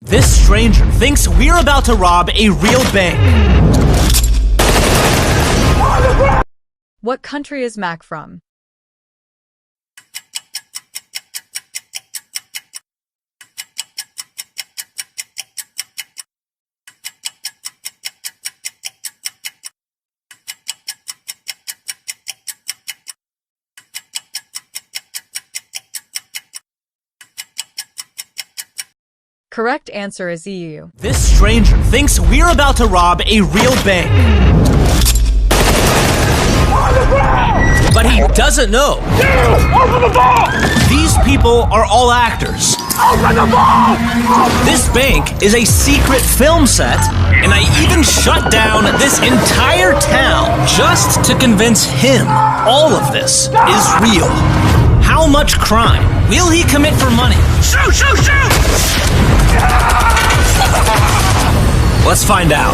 This stranger thinks we're about to rob a real bank. What country is Mac from? Correct answer is EU. This stranger thinks we're about to rob a real bank. But he doesn't know. Open the ball! These people are all actors. Open the ball! This bank is a secret film set, and I even shut down this entire town just to convince him all of this is real. How much crime will he commit for money? Shoot, shoot, shoot! Let's find out.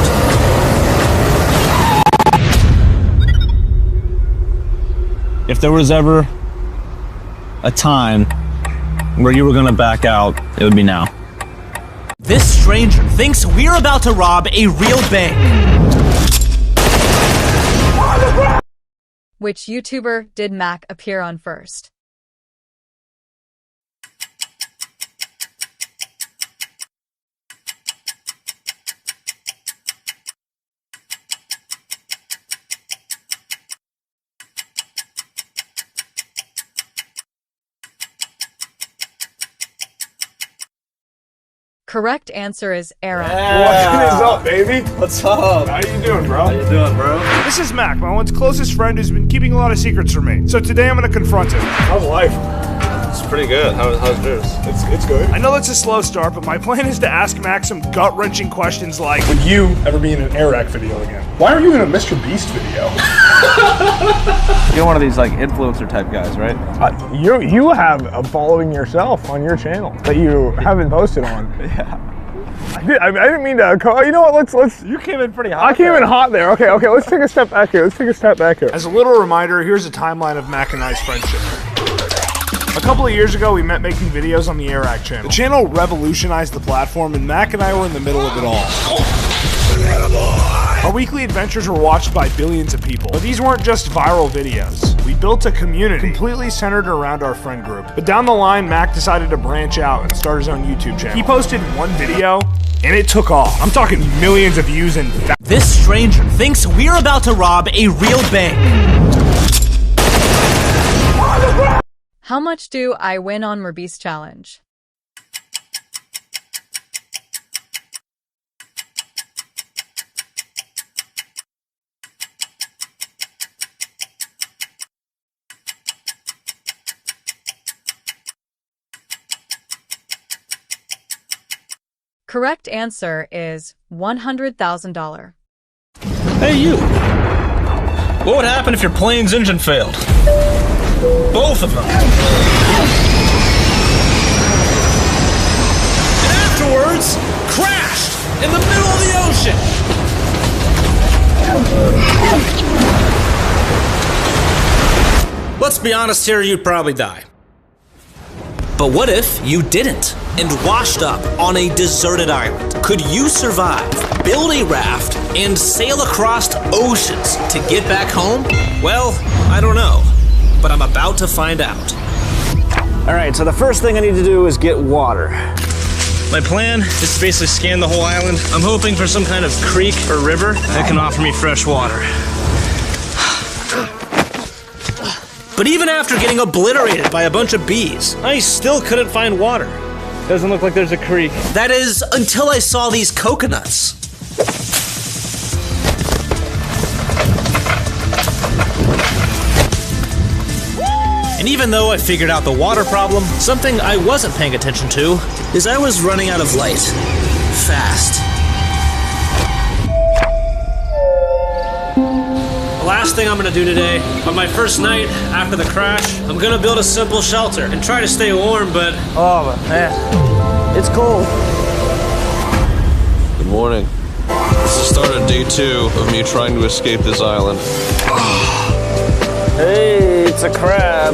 If there was ever a time where you were gonna back out, it would be now. This stranger thinks we're about to rob a real bank. Which YouTuber did Mac appear on first? Correct answer is Era. What is up, baby? What's up? How you doing, bro? How you doing, bro? This is Mac, my once closest friend who's been keeping a lot of secrets from me. So today I'm gonna confront him. How's life? It's pretty good. How's yours? It's good. I know that's a slow start, but my plan is to ask Mac some gut-wrenching questions like, would you ever be in an Airac video again? Why are you in a Mr. Beast video? You're one of these like influencer type guys, right? You have a following yourself on your channel that you haven't posted on. Yeah. I didn't mean to. You know what? Let's. You came in pretty hot. I came in hot there. Okay. Let's take a step back here. As a little reminder, here's a timeline of Mac and I's friendship. A couple of years ago, we met making videos on the Airac channel. The channel revolutionized the platform, and Mac and I were in the middle of it all. Our weekly adventures were watched by billions of people, but these weren't just viral videos. We built a community completely centered around our friend group. But down the line, Mac decided to branch out and start his own YouTube channel. He posted one video, and it took off. I'm talking millions of views and This stranger thinks we're about to rob a real bank. How much do I win on Merbeast Challenge? Correct answer is $100,000. Hey, you. What would happen if your plane's engine failed? Both of them. And afterwards, crashed in the middle of the ocean. Let's be honest here, you'd probably die. But what if you didn't and washed up on a deserted island? Could you survive, build a raft, and sail across oceans to get back home? Well, I don't know, but I'm about to find out. All right, so the first thing I need to do is get water. My plan is to basically scan the whole island. I'm hoping for some kind of creek or river that can offer me fresh water. But even after getting obliterated by a bunch of bees, I still couldn't find water. Doesn't look like there's a creek. That is, until I saw these coconuts. And even though I figured out the water problem, something I wasn't paying attention to is I was running out of light. Fast. The last thing I'm gonna do today, on my first night after the crash, I'm gonna build a simple shelter and try to stay warm, but... Oh, man. It's cold. Good morning. This is the start of day 2 of me trying to escape this island. Hey, it's a crab.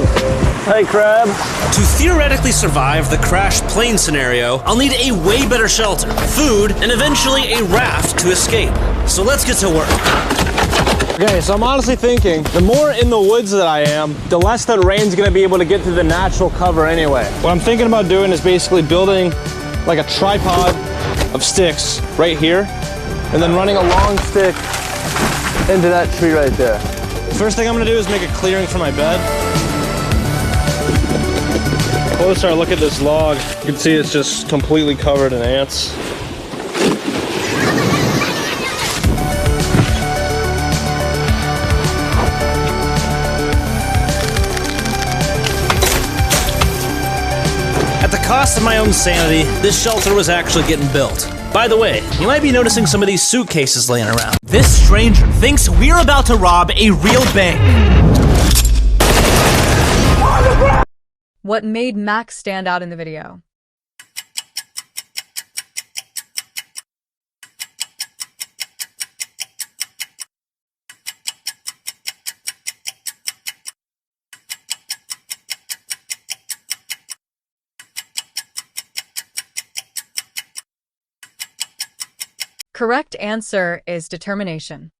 Hey, crab. To theoretically survive the crashed plane scenario, I'll need a way better shelter, food, and eventually a raft to escape. So let's get to work. Okay, so I'm honestly thinking, the more in the woods that I am, the less that rain's gonna be able to get to the natural cover anyway. What I'm thinking about doing is basically building like a tripod of sticks right here, and then running a long stick into that tree right there. First thing I'm gonna do is make a clearing for my bed. Closer I look at this log, you can see it's just completely covered in ants. At the cost of my own sanity, this shelter was actually getting built. By the way, you might be noticing some of these suitcases laying around. This stranger thinks we're about to rob a real bank. What made Mac stand out in the video? Correct answer is determination.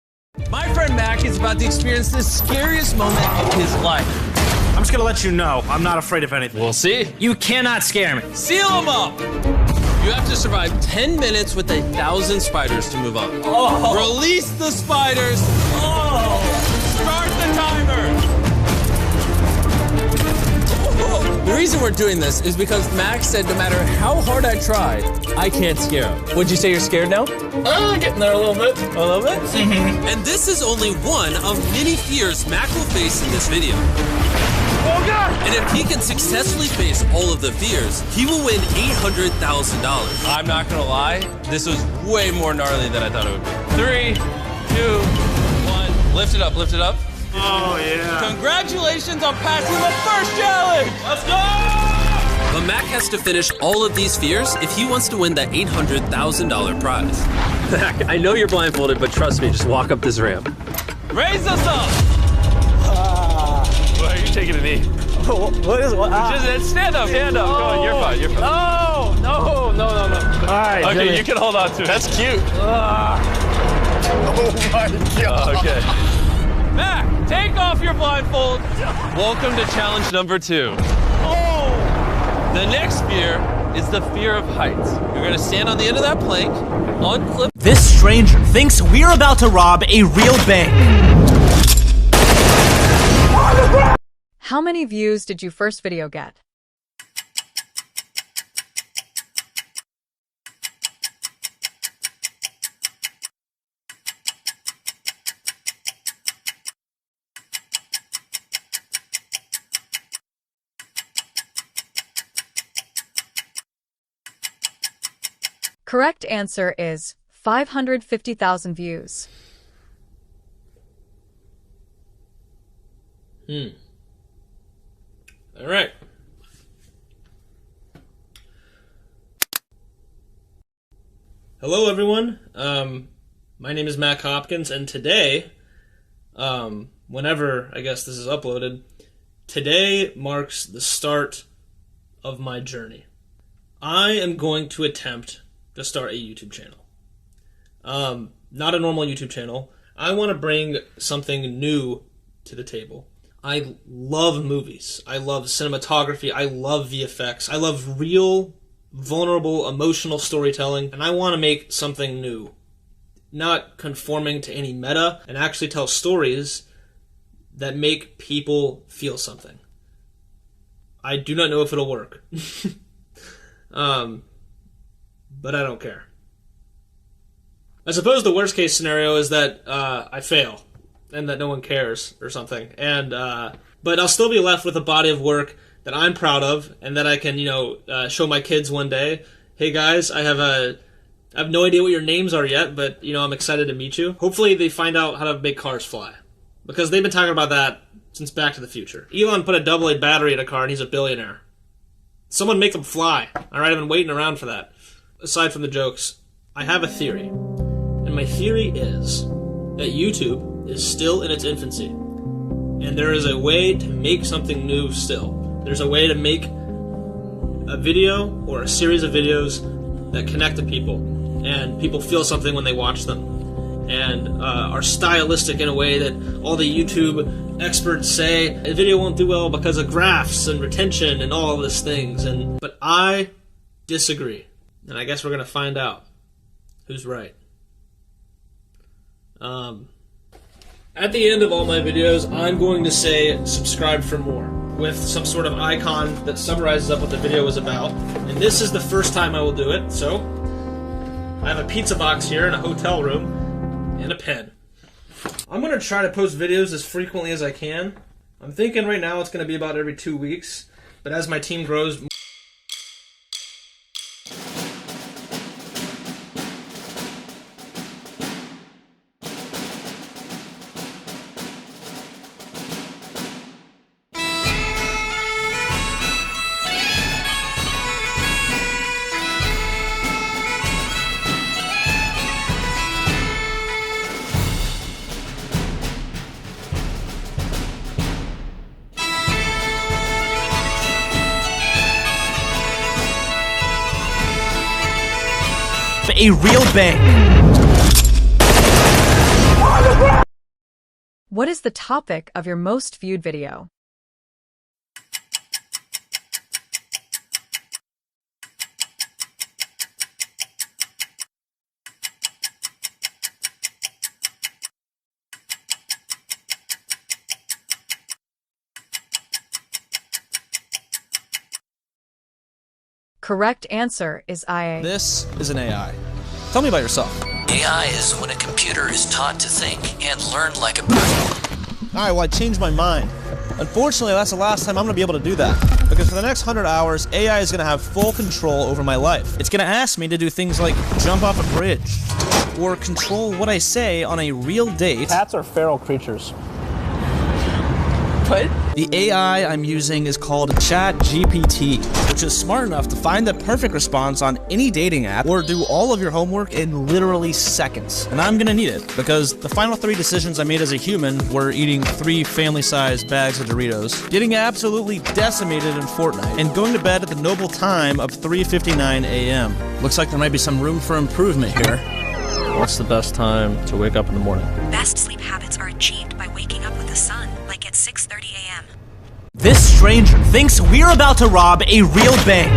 My friend Mac is about to experience the scariest moment of his life. I'm just gonna let you know, I'm not afraid of anything. We'll see. You cannot scare me. Seal him up! You have to survive 10 minutes with 1,000 spiders to move on. Oh. Release the spiders! Oh. Start the timer! The reason we're doing this is because Max said no matter how hard I try, I can't scare him. Would you say you're scared now? Getting there a little bit. A little bit? And this is only one of many fears Mac will face in this video. Oh God! And if he can successfully face all of the fears, he will win $800,000. I'm not gonna lie, this was way more gnarly than I thought it would be. 3, 2, 1, lift it up, lift it up. Oh yeah! Congratulations on passing the first challenge! Let's go! But Mac has to finish all of these fears if he wants to win that $800,000 prize. Mac, I know you're blindfolded, but trust me, just walk up this ramp. Raise us up! Well, you're taking a knee. What is what? Just stand up, stand up. Come on, you're fine, you're fine. No. All right, Okay, Jimmy. you can hold on to it. That's cute. Oh my God. Okay. Mac, take off your blindfold. Welcome to challenge number 2. Oh! The next fear is the fear of heights. You're gonna stand on the end of that plank, unclip. This stranger thinks we're about to rob a real bank. How many views did your first video get? Correct answer is 550,000 views. All right. Hello, everyone. My name is Mac Hopkins, and today, whenever I guess this is uploaded, today marks the start of my journey. I am going to attempt to start a YouTube channel. Not a normal YouTube channel. I want to bring something new to the table. I love movies. I love cinematography. I love VFX. I love real, vulnerable, emotional storytelling. And I want to make something new. Not conforming to any meta, and actually tell stories that make people feel something. I do not know if it'll work. But I don't care. I suppose the worst case scenario is that I fail. And that no one cares or something. And but I'll still be left with a body of work that I'm proud of, and that I can, show my kids one day. Hey guys, I have no idea what your names are yet, but I'm excited to meet you. Hopefully they find out how to make cars fly, because they've been talking about that since Back to the Future. Elon put a AA battery in a car, and he's a billionaire. Someone make them fly. All right, I've been waiting around for that. Aside from the jokes, I have a theory, and my theory is that YouTube is still in its infancy, and there is a way to make something new still. There's a way to make a video or a series of videos that connect to people, and people feel something when they watch them, and are stylistic in a way that all the YouTube experts say a video won't do well because of graphs and retention and all of these things. But I disagree, and I guess we're gonna find out who's right. At the end of all my videos, I'm going to say subscribe for more, with some sort of icon that summarizes up what the video was about. And this is the first time I will do it, so I have a pizza box here in a hotel room and a pen. I'm going to try to post videos as frequently as I can. I'm thinking right now it's going to be about every 2 weeks, but as my team grows... A real bank. What is the topic of your most viewed video? Correct answer is IA. This is an AI. Tell me about yourself. AI is when a computer is taught to think and learn like a person. Alright, well I changed my mind. Unfortunately, that's the last time I'm going to be able to do that. Because for the next 100 hours, AI is going to have full control over my life. It's going to ask me to do things like jump off a bridge, or control what I say on a real date. Cats are feral creatures. What? The AI I'm using is called ChatGPT, which is smart enough to find the perfect response on any dating app or do all of your homework in literally seconds. And I'm gonna need it, because the final 3 decisions I made as a human were eating 3 family-sized bags of Doritos, getting absolutely decimated in Fortnite, and going to bed at the noble time of 3:59 a.m. Looks like there might be some room for improvement here. What's the best time to wake up in the morning? Best sleep habits are achieved by waking up with the sun, like at 6:30 a.m. This stranger thinks we're about to rob a real bank.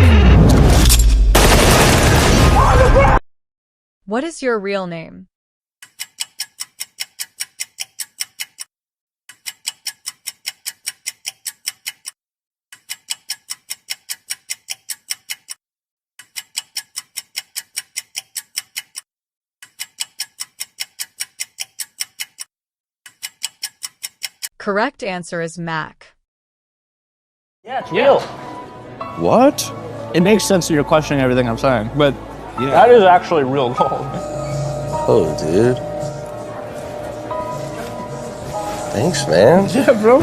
What is your real name? Correct answer is MACK. Yeah, it's real. What? It makes sense that you're questioning everything I'm saying, but yeah. That is actually real gold. Oh, dude. Thanks, man. Yeah, bro.